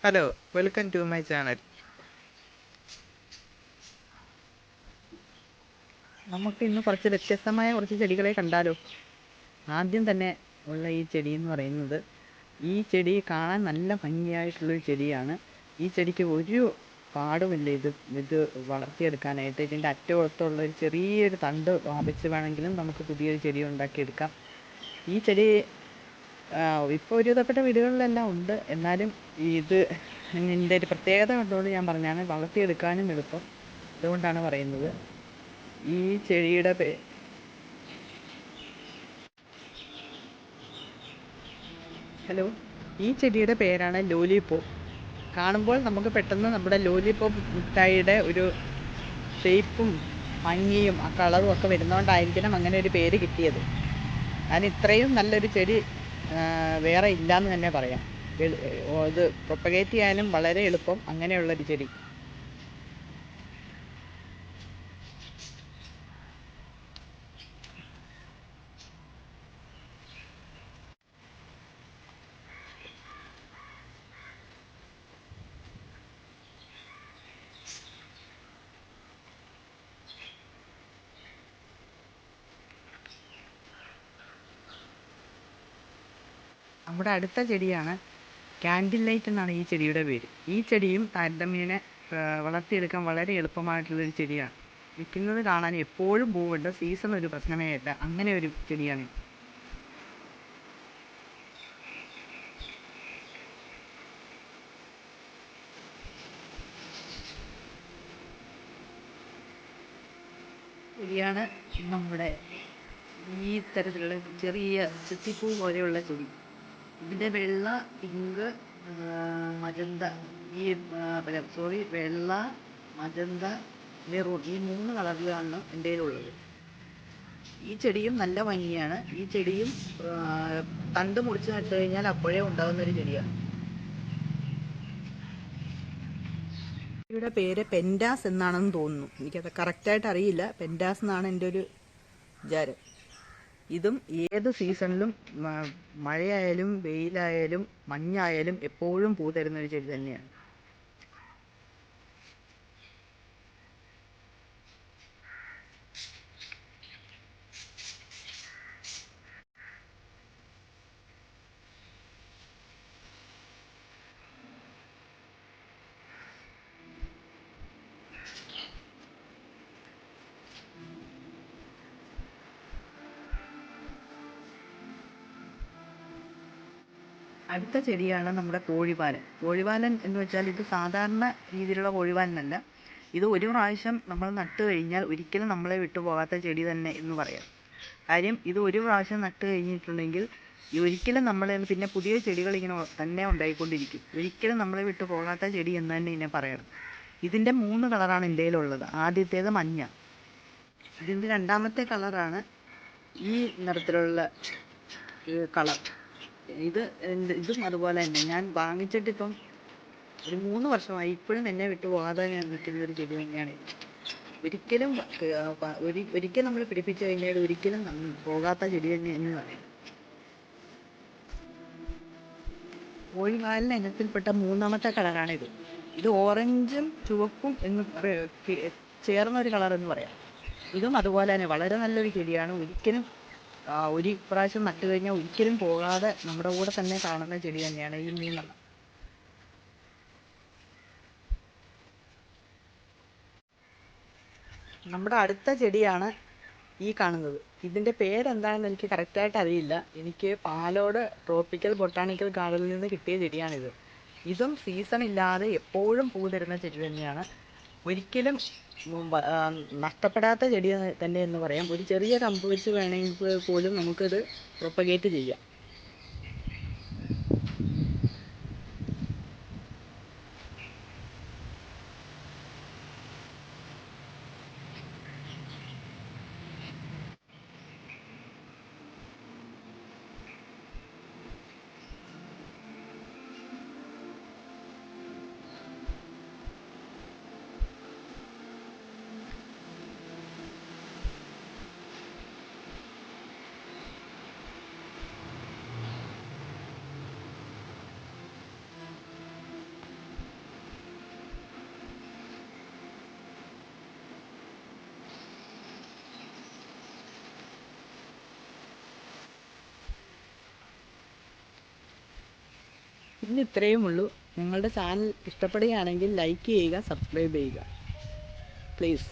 Hello, welcome to my channel. നമുക്ക് ഇന്ന് കുറച്ച് വ്യത്യസ്തമായ കുറച്ച് ചെടികളെ കണ്ടാലോ. ആദ്യം തന്നെ ഉള്ള ഈ ചെടി എന്ന് പറയുന്നത്, ഈ ചെടി കാണാൻ നല്ല ഭംഗിയായിട്ടുള്ളൊരു ചെടിയാണ്. ഈ ചെടിക്ക് ഒരു പാടുമില്ല. ഇത് വളർത്തിയെടുക്കാനായിട്ട് ഇതിൻ്റെ അറ്റകുളത്തുള്ള ഒരു ചെറിയൊരു തണ്ട് വാപിച്ച് വേണമെങ്കിലും നമുക്ക് പുതിയൊരു ചെടി ഉണ്ടാക്കിയെടുക്കാം. ഈ ചെടി ഇപ്പോൾ ഒരുവിധപ്പെട്ട വീടുകളിലെല്ലാം ഉണ്ട്. എന്നാലും ഇതിൻ്റെ ഒരു പ്രത്യേകത കണ്ടുകൊണ്ട് ഞാൻ പറഞ്ഞാണ്, വളർത്തിയെടുക്കാനും എളുപ്പം. അതുകൊണ്ടാണ് പറയുന്നത്. ഈ ചെടിയുടെ ഈ ചെടിയുടെ പേരാണ് ലോലിപോപ്പ്. കാണുമ്പോൾ നമുക്ക് പെട്ടെന്ന് നമ്മുടെ ലോലിപോപ്പ് മിഠായിയുടെ ഒരു ഷേപ്പും ഭംഗിയും ആ കളറും ഒക്കെ വരുന്നതുകൊണ്ടായിരിക്കണം അങ്ങനെ ഒരു പേര് കിട്ടിയത്. ഞാൻ ഇത്രയും നല്ലൊരു ചെടി വേറെ ഇല്ലയെന്ന് തന്നെ പറയാം. ഇത് പ്രൊപ്പഗേറ്റ് ചെയ്യാനും വളരെ എളുപ്പം അങ്ങനെയുള്ളൊരു ചെടി. നമ്മുടെ അടുത്ത ചെടിയാണ് ക്യാൻഡിൽ ലൈറ്റ് എന്നാണ് ഈ ചെടിയുടെ പേര്. ഈ ചെടിയും താരതമ്യേന വളർത്തിയെടുക്കാൻ വളരെ എളുപ്പമായിട്ടുള്ളൊരു ചെടിയാണ്. വിൽക്കുന്നത് കാണാൻ എപ്പോഴും പൂവുണ്ട്, സീസൺ ഒരു പ്രശ്നമേ അല്ല, അങ്ങനെ ഒരു ചെടിയാണ്. ചെടിയാണ് നമ്മുടെ ഈ തരത്തിലുള്ള ചെറിയ ചെത്തിപ്പൂ പോലെയുള്ള ചെടി. ഇതിൻ്റെ വെള്ള, പിങ്ക്, മജന്ത, വെള്ള, മജന്ത, മെറൂൺ, ഈ 3 കളറിലാണ് എൻ്റെ കയ്യിലുള്ളത്. ഈ ചെടിയും നല്ല ഭംഗിയാണ്. ഈ ചെടിയും തണ്ട് മുറിച്ച് നട്ട് കഴിഞ്ഞാൽ അപ്പോഴേ ഉണ്ടാകുന്നൊരു ചെടിയാണ്. ചെടിയുടെ പേര് പെൻഡാസ് എന്നാണെന്ന് തോന്നുന്നു. എനിക്കത് കറക്റ്റായിട്ട് അറിയില്ല. പെൻഡാസ് എന്നാണ് എൻ്റെ ഒരു വിചാരം. ഇതും ഏത് സീസണിലും, മഴയായാലും വെയിലായാലും മഞ്ഞായാലും എപ്പോഴും പൂ തരുന്നൊരു ചെടി തന്നെയാണ്. അടുത്ത ചെടിയാണ് നമ്മുടെ കോഴിവാലൻ. കോഴിവാലൻ എന്ന് വെച്ചാൽ ഇത് സാധാരണ രീതിയിലുള്ള കോഴിവാലനല്ല. ഇത് ഒരു പ്രാവശ്യം നമ്മൾ നട്ട് കഴിഞ്ഞാൽ ഒരിക്കലും നമ്മളെ വിട്ടു പോകാത്ത ചെടി തന്നെ എന്ന് പറയാം. കാര്യം ഇത് ഒരു പ്രാവശ്യം നട്ട് കഴിഞ്ഞിട്ടുണ്ടെങ്കിൽ ഒരിക്കലും നമ്മളെ പിന്നെ പുതിയ ചെടികൾ ഇങ്ങനെ തന്നെ ഉണ്ടായിക്കൊണ്ടിരിക്കും. ഒരിക്കലും നമ്മളെ വിട്ടു പോകാത്ത ചെടി എന്ന് തന്നെ ഇതിനെ പറയണം. ഇതിൻ്റെ 3 കളറാണ് എൻ്റെ കയ്യിലുള്ളത്. ആദ്യത്തേത് മഞ്ഞ. ഇതിൻ്റെ രണ്ടാമത്തെ കളറാണ് ഈ നിറത്തിലുള്ള കളർ. ഇതും അതുപോലെ തന്നെ. ഞാൻ വാങ്ങിച്ചിട്ടിപ്പം ഒരു 3 വർഷമായി. ഇപ്പോഴും എന്നെ വിട്ടു പോകാതെ ഞാൻ നിൽക്കുന്നൊരു ചെടി തന്നെയാണ്. ഒരിക്കൽ നമ്മൾ പിടിപ്പിച്ചു കഴിഞ്ഞാൽ ഒരിക്കലും പോകാത്ത ചെടി തന്നെ എന്ന് പറയും. കോഴിവാലിന് ഇനത്തിൽപ്പെട്ട 3ാമത്തെ കളറാണിത്. ഇത് ഓറഞ്ചും ചുവപ്പും എന്ന് ചേർന്നൊരു കളർ എന്ന് പറയാം. ഇതും അതുപോലെ തന്നെ വളരെ നല്ലൊരു ചെടിയാണ്. ഒരിക്കലും ഒരു പ്രാവശ്യം നട്ട് കഴിഞ്ഞാൽ ഒരിക്കലും പോകാതെ നമ്മുടെ കൂടെ തന്നെ കാണുന്ന ചെടി തന്നെയാണ് ഈ 3. നമ്മുടെ അടുത്ത ചെടിയാണ് ഈ കാണുന്നത്. ഇതിൻ്റെ പേരെന്താണെന്ന് എനിക്ക് കറക്റ്റായിട്ട് അറിയില്ല. എനിക്ക് പാലോട് ട്രോപ്പിക്കൽ ബൊട്ടാണിക്കൽ ഗാർഡനിൽ നിന്ന് കിട്ടിയ ചെടിയാണിത്. ഇതും സീസൺ ഇല്ലാതെ എപ്പോഴും പൂ തരുന്ന ചെടി തന്നെയാണ്. ഒരിക്കലും നഷ്ടപ്പെടാത്ത ചെടി തന്നെ എന്ന് പറയാം. ഒരു ചെറിയ കമ്പ് വെച്ച് വേണമെങ്കിൽ പോലും നമുക്കിത് പ്രൊപ്പഗേറ്റ് ചെയ്യാം. ഇന്ന് ഇത്രയും ഉള്ളൂ. നിങ്ങളുടെ ചാനൽ ഇഷ്ടപ്പെടുകയാണെങ്കിൽ ലൈക്ക് ചെയ്യുക, സബ്സ്ക്രൈബ് ചെയ്യുക പ്ലീസ്.